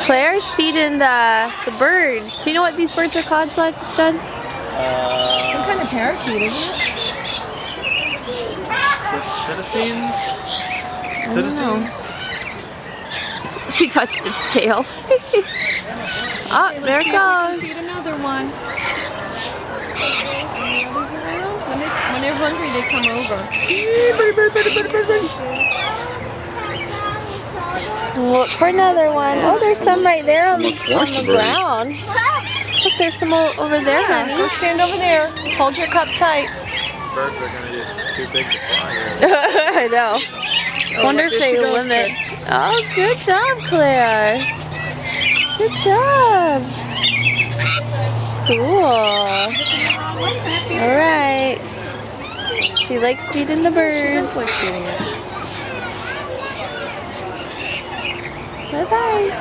Claire's feeding the birds. Do you know what these birds are called, Judd? Some kind of parakeet, isn't it? Citizens? She touched its tail. Oh, Okay, there it goes. Feed another one. Any others around? When they're hungry, they come over. Look for another one. Oh, there's some right there on the ground. Look, there's some over there, honey. Go stand over there. Hold your cup tight. Birds are gonna get too big to fly here. I know. Wonder if they limit. Oh, good job, Claire. Good job. Cool. All right. She likes feeding the birds. She does like feeding it. Bye-bye.